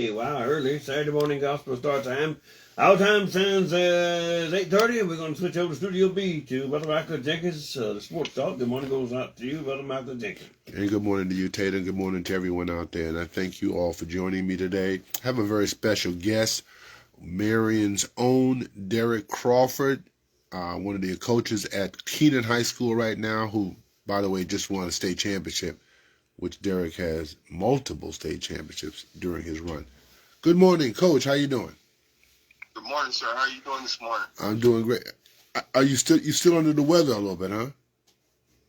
Wow, early Saturday morning gospel start time. Our time stands as 8:30, and we're going to switch over to Studio B to Brother Michael Jenkins, the sports talk. Good morning goes out to you, Brother Michael Jenkins. And good morning to you, Tatum. Good morning to everyone out there. And I thank you all for joining me today. I have a very special guest, Marion's own Derek Crawford, one of the coaches at Keenan High School right now, who, by the way, just won a state championship, which Derek has multiple state championships during his run. Good morning, Coach. How you doing? Good morning, sir. How are you doing this morning? I'm doing great. Are you still under the weather a little bit, huh?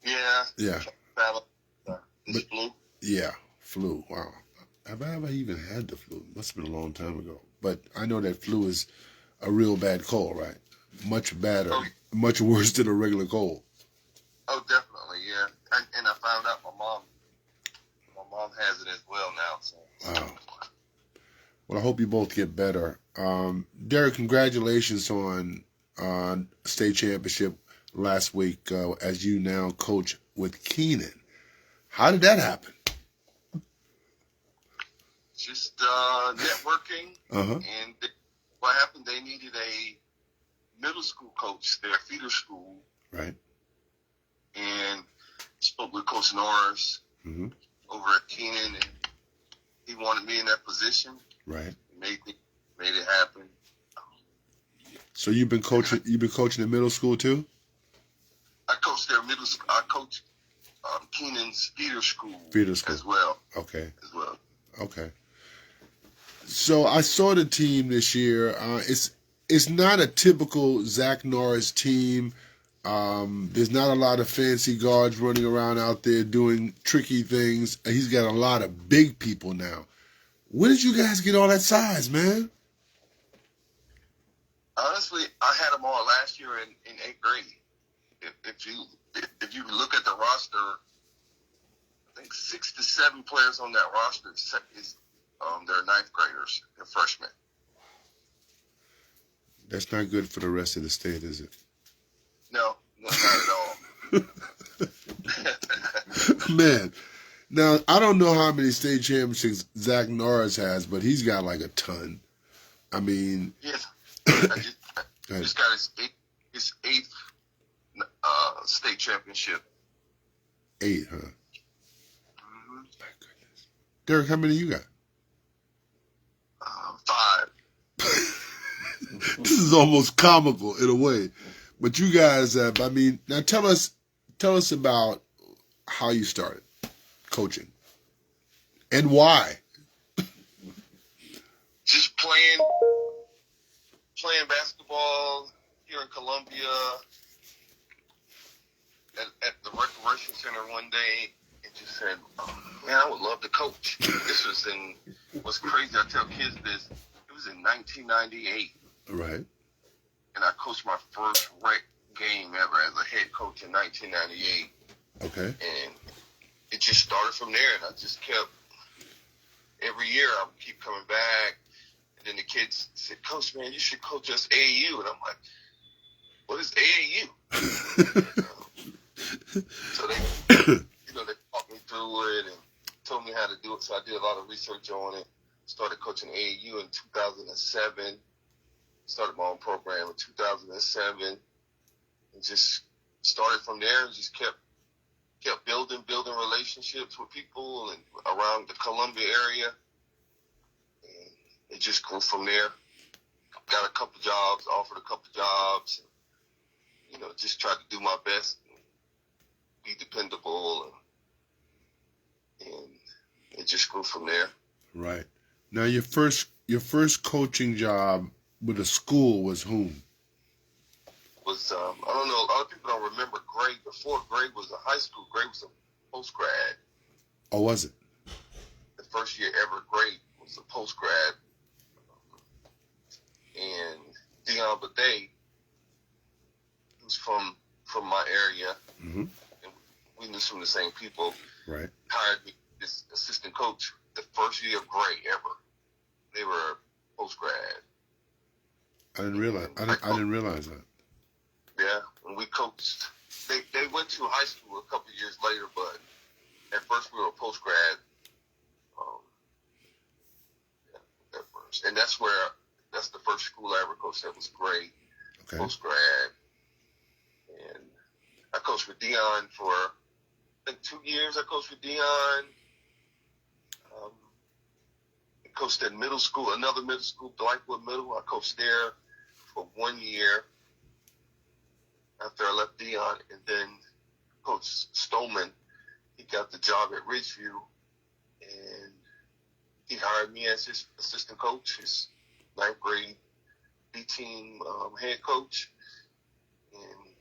Yeah. Yeah. Battle this flu. Yeah, flu. Wow. Have I ever even had the flu? Must have been a long time ago. But I know that flu is a real bad cold, right? Much badder, much worse than a regular cold. Oh, definitely, yeah. And I found out my mom has it as well now. So. Wow. Well, I hope you both get better. Derek, congratulations on state championship last week as you now coach with Keenan. How did that happen? Just networking. Uh-huh. And what happened, they needed a middle school coach, their feeder school. Right. And spoke with Coach Norris over at Keenan, and he wanted me in that position. Right. Made it happen. So you've been coaching in middle school too? I coached their middle school. I coached Keenan's feeder school as well. Okay. As well. Okay. So I saw the team this year. It's not a typical Zach Norris team. There's not a lot of fancy guards running around out there doing tricky things. He's got a lot of big people now. Where did you guys get all that size, man? Honestly, I had them all last year in 8th grade. If you look at the roster, I think 6 to 7 players on that roster is they're 9th graders, they're freshmen. That's not good for the rest of the state, is it? No, not at all. Man, now I don't know how many state championships Zach Norris has, but he's got like a ton. I mean, yes, I just got his 8th state championship. 8, huh? Mm-hmm. My goodness. Derek, how many you got? 5. This is almost comical in a way, but you guys have. I mean, now tell us about how you started coaching and why. Just playing basketball here in Columbia at the recreation center one day, and just said, man, I would love to coach. This was what's crazy, I tell kids this, it was in 1998. Right. And I coached my first rec game ever as a head coach in 1998. Okay. And it just started from there, and I just kept, every year I would keep coming back. And then the kids said, Coach, man, you should coach us AAU. And I'm like, what is AAU? So they talked me through it and told me how to do it. So I did a lot of research on it. Started coaching AAU in 2007. Started my own program in 2007. And just started from there and just kept building relationships with people and around the Columbia area. And it just grew from there. Got a couple jobs, offered a couple jobs. And, just tried to do my best. Be dependable, and it just grew from there. Right. Now, your first coaching job with a school was whom? Was I don't know. A lot of people don't remember Greg. Before Greg was a high school, Greg was a post grad. Oh, was it? The first year ever, Greg was a post grad, and Dion Bade, who's from my area. Mm-hmm. We knew some of the same people. Right. Hired me as assistant coach the first year of Gray ever. They were post grad. I didn't realize that. Yeah, and we coached. They went to high school a couple of years later, but at first we were post grad. and that's the first school I ever coached that was great, Okay. post grad. And I coached with Dion for, I think, 2 years. I coached with Dion. I coached at middle school, another middle school, Blackwood Middle. I coached there for 1 year after I left Dion. And then Coach Stolman, he got the job at Ridgeview. And he hired me as his assistant coach, his 9th grade B-team head coach. And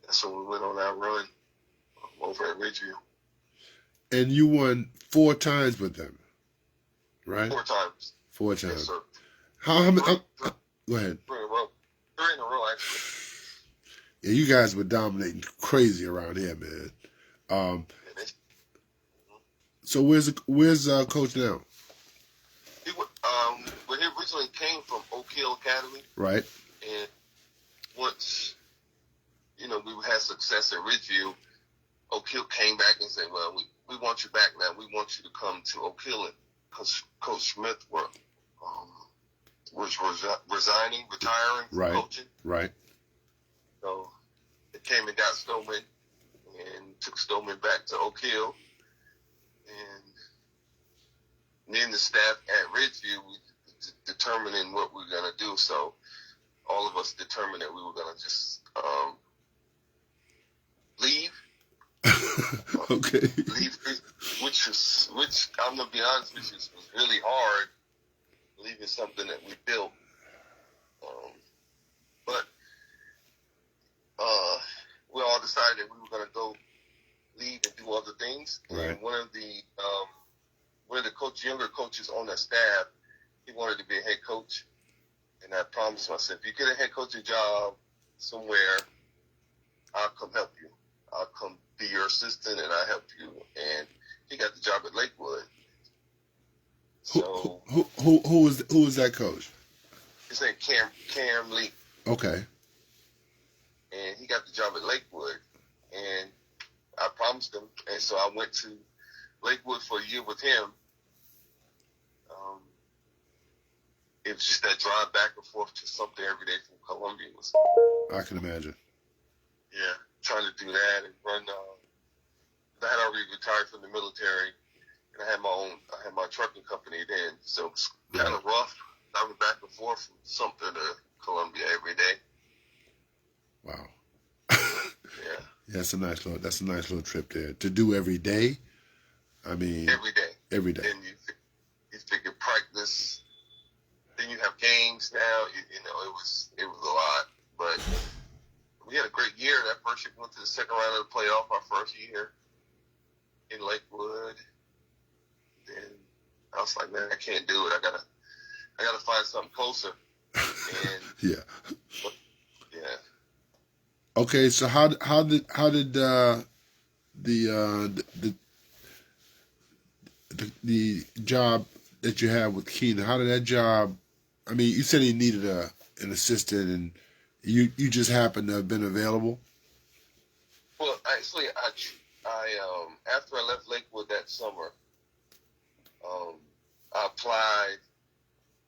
that's when we went on our run over at Ridgeview. And you won 4 times with them, right? 4 times. 4 times. Yes, sir. How many? Go ahead. 3 in a row. 3 in a row, actually. Yeah, you guys were dominating crazy around here, man. So where's Coach now? Well, he originally came from Oak Hill Academy. Right. And once, we had success at Ridgeview, Oak Hill came back and said, well, we want you back now. We want you to come to Oak Hill, because Coach Smith was resigning, retiring from coaching. Right. So they came and got Stolman and took Stolman back to Oak Hill. And then the staff at Ridgeview was determining what we were going to do. So all of us determined that we were going to just leave. Okay. Leave, which I'm going to be honest with you, was really hard, leaving something that we built. But we all decided that we were going to go leave and do other things. Right. And one of the younger coaches on that staff, he wanted to be a head coach. And I promised him, I said, if you get a head coaching job somewhere, I'll come help you. I'll come be your assistant and I'll help you. And he got the job at Lakewood. So who was that coach? His name Cam Lee. Okay. And he got the job at Lakewood. And I promised him. And so I went to Lakewood for a year with him. It was just that drive back and forth to something every day from Columbia. I can imagine. Yeah, trying to do that and run. I had already retired from the military, and I had my trucking company then, so it was kind of rough driving back and forth from Sumter to Columbia every day. Wow. Yeah. Yeah, that's a nice little trip there to do every day. I mean, every day. Every day. And you figure practice. Then you have games now. It was a lot, but we had a great year. That first year we went to the second round of the playoff. Our first year in Lakewood. Then I was like, man, I can't do it. I gotta find something closer. And yeah. Yeah. Okay, so how did the job that you had with Keenan, how did that job? I mean, you said he needed an assistant, and you just happened to have been available. Well, actually, I after I left Lakewood that summer, I applied.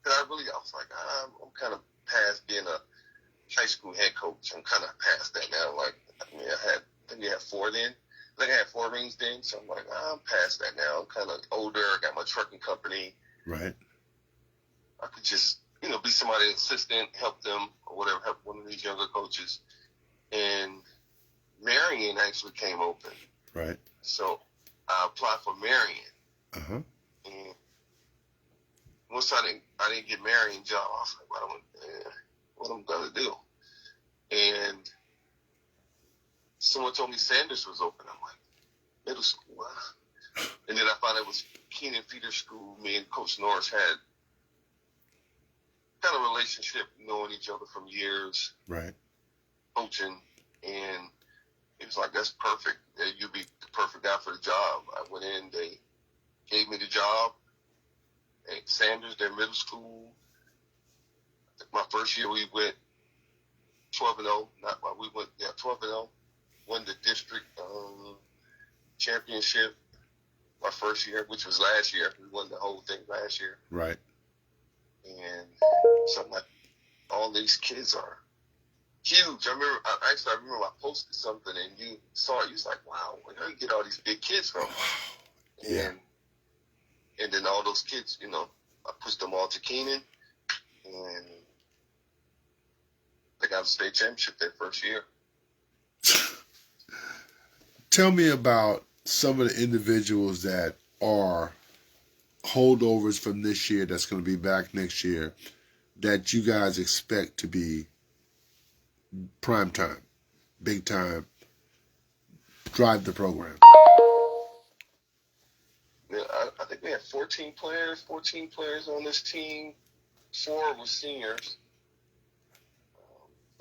Cause I was like, I'm kind of past being a high school head coach. I'm kind of past that now. Like, I think we had 4 then. I think I had 4 rings then. So I'm like, I'm past that now. I'm kind of older. I got my trucking company. Right. I could just, be somebody's assistant, help them or whatever, help one of these younger coaches. And Marion actually came open. Right. So I applied for Marion. Uh-huh. And once I didn't get Marion job, I was like, what am I going to do? And someone told me Sanders was open. I'm like, middle school, wow. And then I found it was Keenan Feeder School. Me and Coach Norris had kind of relationship, knowing each other from years. Right. Coaching. And it was like, that's perfect. You'd be the perfect guy for the job. I went in, they gave me the job. At Sanders, their middle school. My first year we went 12-0. 12-0. Won the district championship my first year, which was last year. We won the whole thing last year. Right. And so I'm like, all these kids are huge. I remember I posted something and you saw it. You was like, wow, where do you get all these big kids from? Yeah. And then all those kids, I pushed them all to Keenan, and they got a state championship their first year. Tell me about some of the individuals that are holdovers from this year that's going to be back next year that you guys expect to be prime time, big time, drive the program. Yeah, I think we had 14 players on this team. 4 were seniors.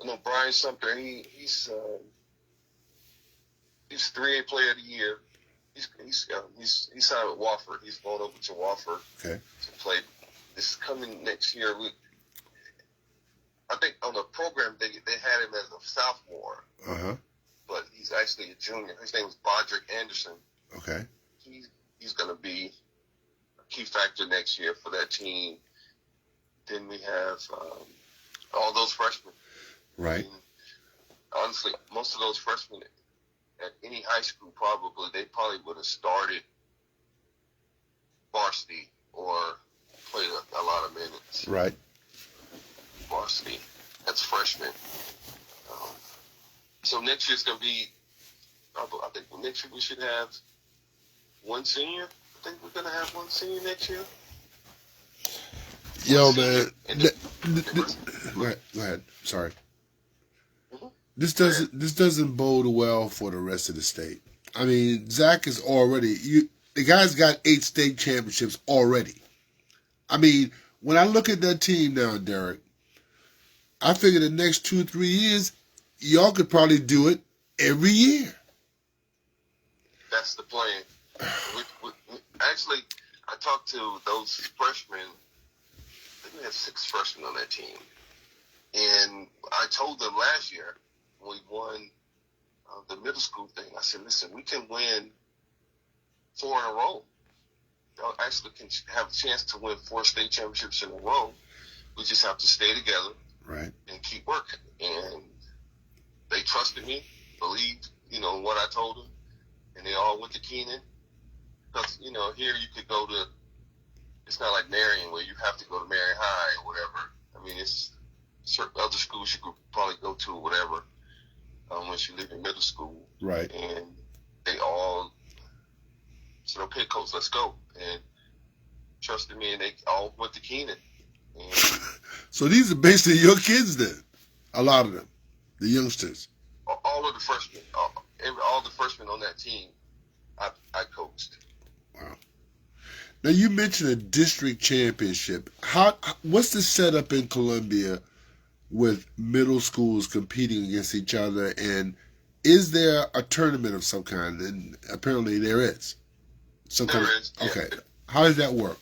I know Brian Sumter, he's 3A player of the year. He's signed with Wofford. He's going over to Wofford to play. This coming next year. I think on the program they had him as a sophomore, but he's actually a junior. His name is Bodrick Anderson. Okay. He's going to be a key factor next year for that team. Then we have all those freshmen. Right. And honestly, most of those freshmen at any high school they probably would have started varsity or played a lot of minutes. Right. Varsity. That's freshmen. So next year's going to be, I think next year we should have one senior. I think we're going to have one senior next year. Yo, man. Go ahead. Sorry. Mm-hmm. This doesn't bode well for the rest of the state. I mean, Zach is already the guy's got 8 state championships already. I mean, when I look at that team now, Derek, I figure the next 2-3 years, y'all could probably do it every year. That's the plan. Actually, I talked to those freshmen. I think we had 6 freshmen on that team. And I told them last year when we won the middle school thing, I said, listen, we can win 4 in a row. Y'all actually can have a chance to win 4 state championships in a row. We just have to stay together. Right. And keep working. And they trusted me, believed, what I told them. And they all went to Keenan. Because, here you could go to, it's not like Marion where you have to go to Marion High or whatever. I mean, it's certain other schools you could probably go to or whatever once you leave in middle school. Right. And they all said, okay, coach, let's go. And trusted me, and they all went to Keenan. So these are basically your kids then, a lot of them, the youngsters. All of the freshmen, all the freshmen on that team, I coached. Wow. Now you mentioned a district championship. What's the setup in Columbia with middle schools competing against each other, and is there a tournament of some kind? And apparently there is. There is. Okay. Yeah. How does that work?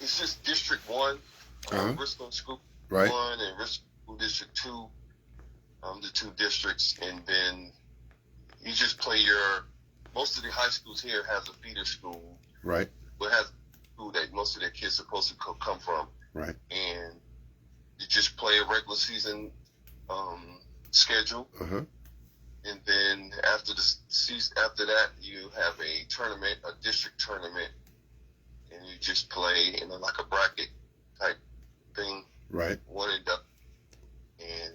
It's just District 1, Richland School right. 1 and Richland School District 2, the 2 districts, and then you just play most of the high schools here has a feeder school. Right. But has a school that most of their kids are supposed to come from. Right. And you just play a regular season schedule. And then after the season, after that, you have a tournament, a district tournament, and you just play in like a bracket type thing. Right. One and done. And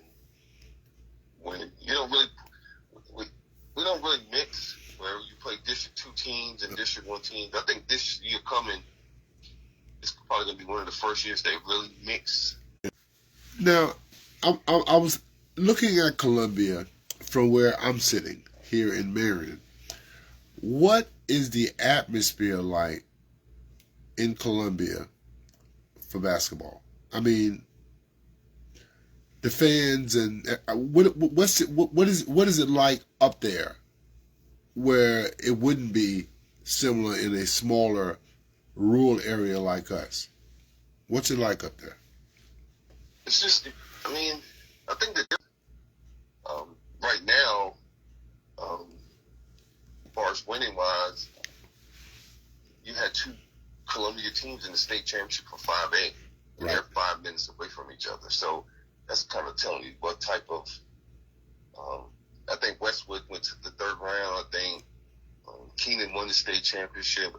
when you don't really, we don't really mix where you play District 2 teams and District 1 teams. I think this year coming, it's probably going to be one of the first years they really mix. Now, I was looking at Columbia from where I'm sitting here in Marion. What is the atmosphere like in Columbia for basketball? I mean, the fans and what is it like up there, where it wouldn't be similar in a smaller rural area like us? What's it like up there? It's just, I think that right now, as far as winning wise, you had two Columbia teams in the state championship for 5A. And Right. they're 5 minutes away from each other. So that's kind of telling you what type of. I think Westwood went to the 3rd round. I think Keenan won the state championship.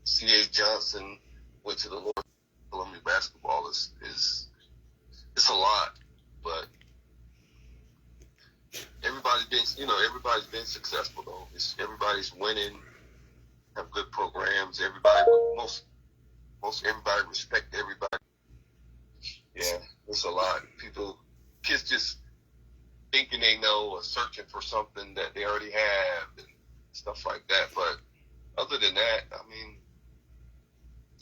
C.A. Johnson went to the Lord. Columbia basketball is it's a lot, but everybody's been successful though. Everybody's winning, have good programs. Most everybody respect everybody. Yeah, it's a lot. Kids just thinking they know or searching for something that they already have and stuff like that. But other than that, I mean,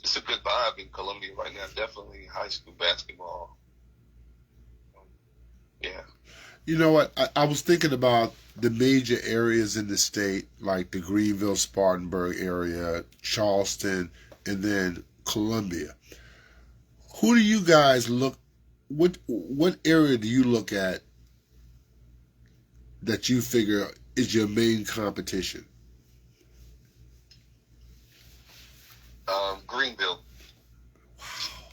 it's a good vibe in Columbia right now. Definitely high school basketball. Yeah. You know what? I was thinking about the major areas in the state, like the Greenville, Spartanburg area, Charleston, and then Columbia. Who do you guys look? What area do you look at that you figure is your main competition? Greenville.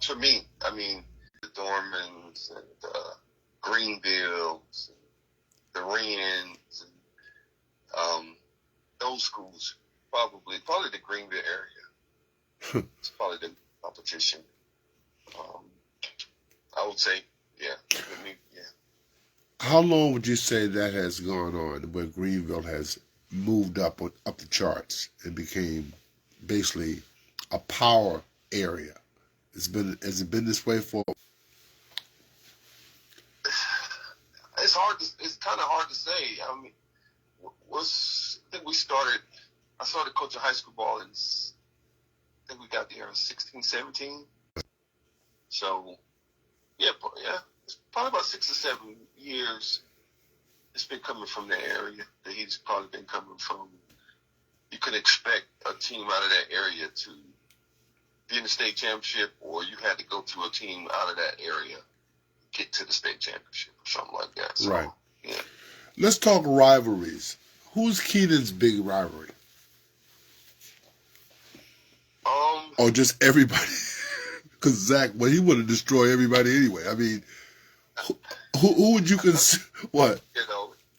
To me, I mean, the Dormans and Greenvilles, and the Wrens, and those schools, probably the Greenville area. It's probably the competition. I would say, yeah. How long would you say that has gone on where Greenville has moved up the charts and became basically a power area? Has it been this way for? It's kind of hard to say. I mean, I think I started coaching high school ball I think we got there in 16, 17. So, yeah, it's probably about 6 or 7 years. It's been coming from the area that he's probably been coming from. You could expect a team out of that area to be in the state championship, or you had to go to a team out of that area get to the state championship or something like that. So, Right. Yeah. Let's talk rivalries. Who's Keenan's big rivalry? Or just everybody? Because Zach, well, he would have destroyed everybody anyway. I mean, who would you consider? What?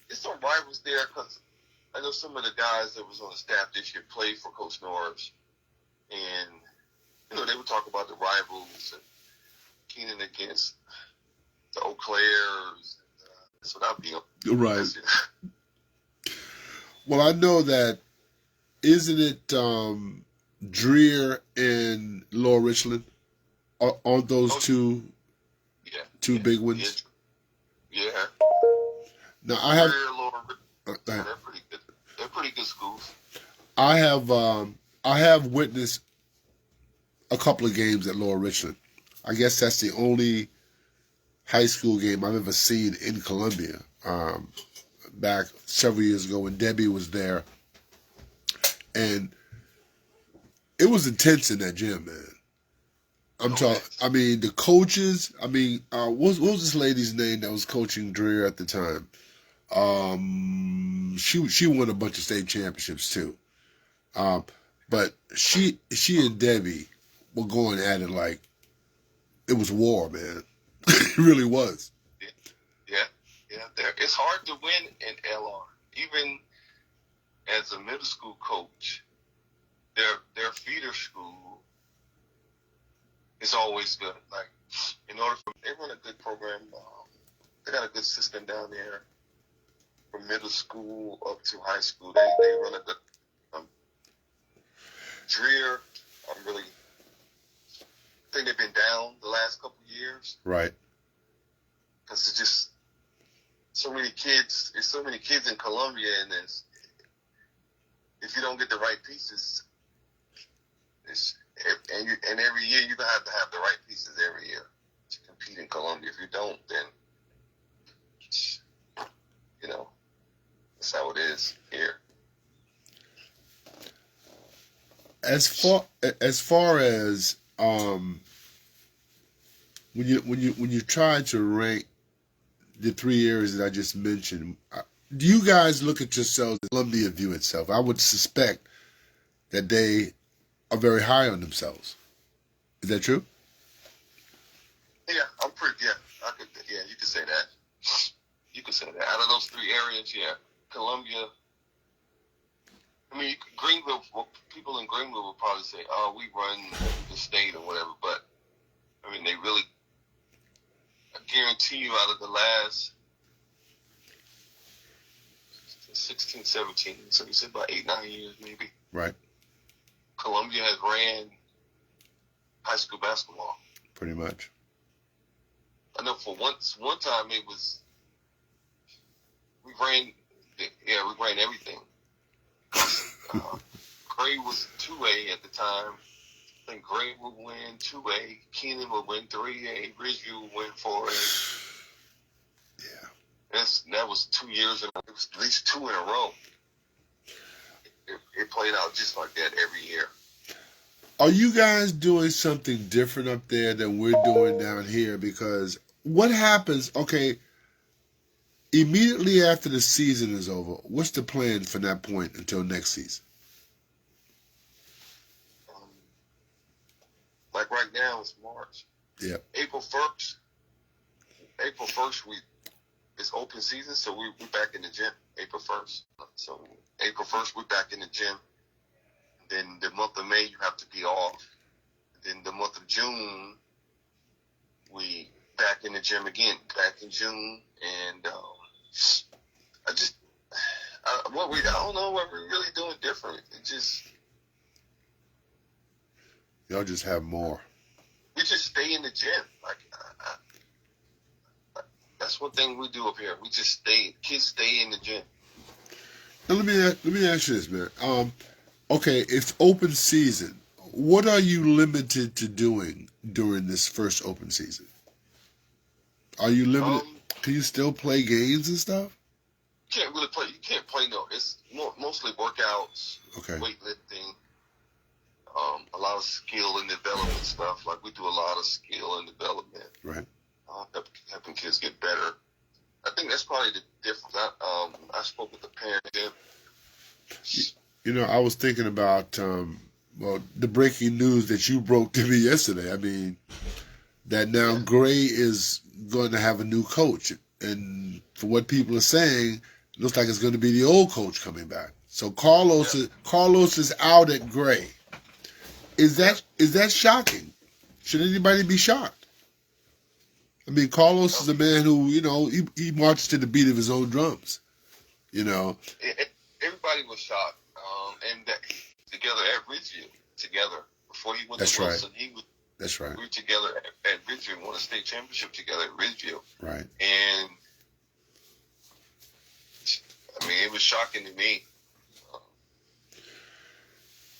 It's some rivals there because I know some of the guys that was on the staff this year played for Coach Norris, and they would talk about the rivals and Keenan against the Eau Clairs. So that'd be right. Well, I know that. Isn't it Dreer and Lower Richland? Aren't those two big ones? Yeah. Now I have. They're pretty good. They're pretty good schools. I have witnessed a couple of games at Lower Richland. I guess that's the only high school game I've ever seen in Columbia. Back several years ago when Debbie was there, and it was intense in that gym, man. I'm talking. I mean, the coaches. I mean, what was this lady's name that was coaching Dreer at the time? She won a bunch of state championships too. But she and Debbie were going at it like it was war, man. It really was. Yeah. It's hard to win in LR. Even as a middle school coach, their feeder school is always good. Like, they run a good program. They got a good system down there from middle school up to high school. They run a good. Dreer, I think they've been down the last couple of years. Right. Because it's just so many kids. There's so many kids in Columbia, and if you don't get the right pieces, and every year you're gonna have to have the right pieces every year to compete in Columbia. If you don't, then that's how it is here. As far as when you try to rank the 3 areas that I just mentioned, do you guys look at yourselves as Columbia view itself? I would suspect that they are very high on themselves. Is that true? Yeah, I'm pretty. Yeah, yeah, you could say that. You could say that. Out of those three areas, yeah, Columbia. I mean, Greenville. Well, people in Greenville will probably say, "Oh, we run the state or whatever," but I mean, they really. I guarantee you, out of the last 16, 17, so you said about 8, 9 years, maybe. Right. Columbia has ran high school basketball. Pretty much. I know for one time it was we ran everything. Gray was 2A at the time. I think Gray would win 2A, Keenan would win 3A, Ridgeview would win 4A. Yeah. That was 2 years in. It was at least 2 in a row. It played out just like that every year. Are you guys doing something different up there than we're doing down here? Because what happens, okay, immediately after the season is over, what's the plan from that point until next season? Like right now, it's March. Yeah. April 1st, it's open season, so we're back in the gym April 1st. So April 1st, we're back in the gym. Then the month of May, you have to be off. Then the month of June, we back in the gym again, back in June. And I don't know what we're really doing different. It just... Y'all just have more. We just stay in the gym. That's one thing we do up here. We just stay. Kids stay in the gym. Now let me ask you this, man. Okay, it's open season. What are you limited to doing during this first open season? Are you limited? Can you still play games and stuff? You can't really play. You can't play It's mostly workouts, okay, weightlifting. A lot of skill and development stuff. Like we do a lot of skill and development. Right. Helping kids get better. I think that's probably the difference. I spoke with the parents. You know, I was thinking about the breaking news that you broke to me yesterday. I mean, that now Gray is going to have a new coach, and for what people are saying, it looks like it's going to be the old coach coming back. So Carlos is out at Gray. Is that shocking? Should anybody be shocked? I mean, Carlos is a man who, you know, he marches to the beat of his own drums. You know, everybody was shocked, and that together at Ridgeview, together before he went That's to Wilson, right. That's right. We were together at Ridgeview and won a state championship together at Ridgeview. Right. And I mean, it was shocking to me,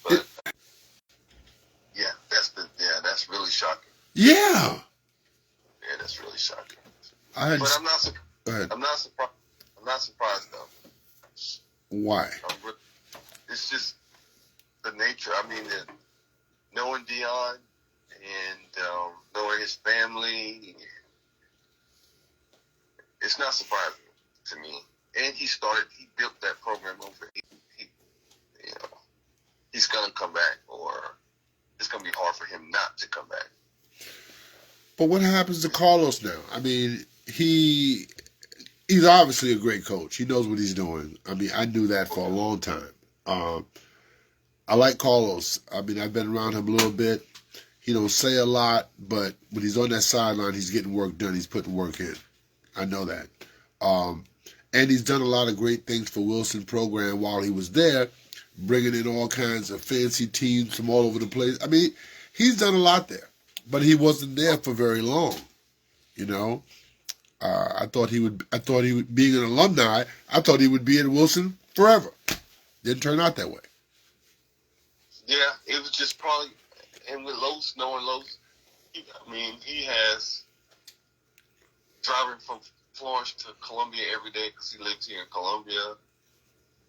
but. That's really shocking. Yeah. Yeah, that's really shocking. I'm not surprised. Go ahead. I'm not surprised though. Why? It's just the nature. I mean, knowing Dion and knowing his family, it's not surprising to me. And he built that program over. He's gonna come back, or it's going to be hard for him not to come back. But what happens to Carlos now? I mean, he's obviously a great coach. He knows what he's doing. I mean, I knew that for a long time. I like Carlos. I mean, I've been around him a little bit. He don't say a lot, but when he's on that sideline, he's getting work done. He's putting work in. I know that. And he's done a lot of great things for Wilson program while he was there, bringing in all kinds of fancy teams from all over the place. I mean, he's done a lot there, but he wasn't there for very long. You know, I thought he would. Being an alumni, I thought he would be in Wilson forever. Didn't turn out that way. Yeah, it was just probably, and with knowing Los, he has driving from Florence to Columbia every day because he lives here in Columbia.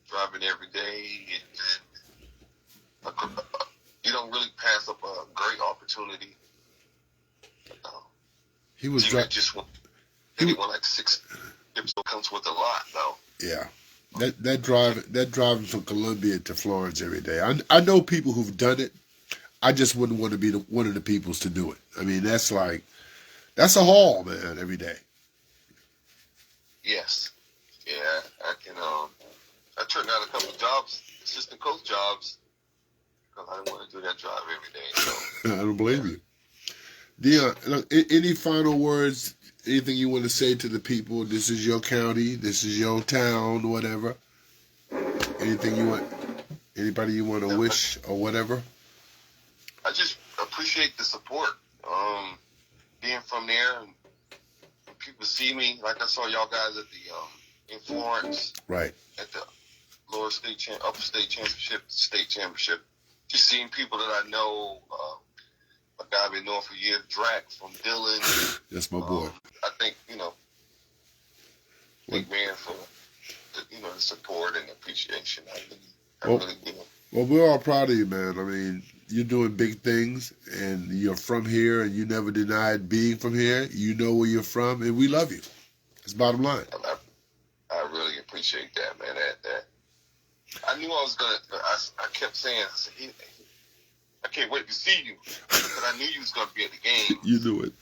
Driving every day, and you don't really pass up a great opportunity. He was just won like 6. It comes with a lot, though. Yeah, that driving from Columbia to Florence every day. I know people who've done it, I just wouldn't want to be one of the peoples to do it. I mean, that's a haul, man, every day. Yes. Yeah, I can. I turned down a couple of jobs, assistant coach jobs, because I didn't want to do that job every day. So. I don't blame you. Dion, look, any final words, anything you want to say to the people? This is your county, this is your town, whatever. Anybody you want to wish or whatever? I just appreciate the support. Being from there, and when people see me, like I saw y'all guys at the in Florence, right, at the upper state championship. Just seeing people that I know, a guy I've been knowing for years, Drac from Dillon. That's my boy. I think big man for the support and appreciation. I really do. Well, we're all proud of you, man. I mean, you're doing big things, and you're from here, and you never denied being from here. You know where you're from, and we love you. That's bottom line. I really appreciate that, man. That I knew I was gonna. I kept saying, I said, I can't wait to see you, because I knew you was gonna be at the game. You knew it.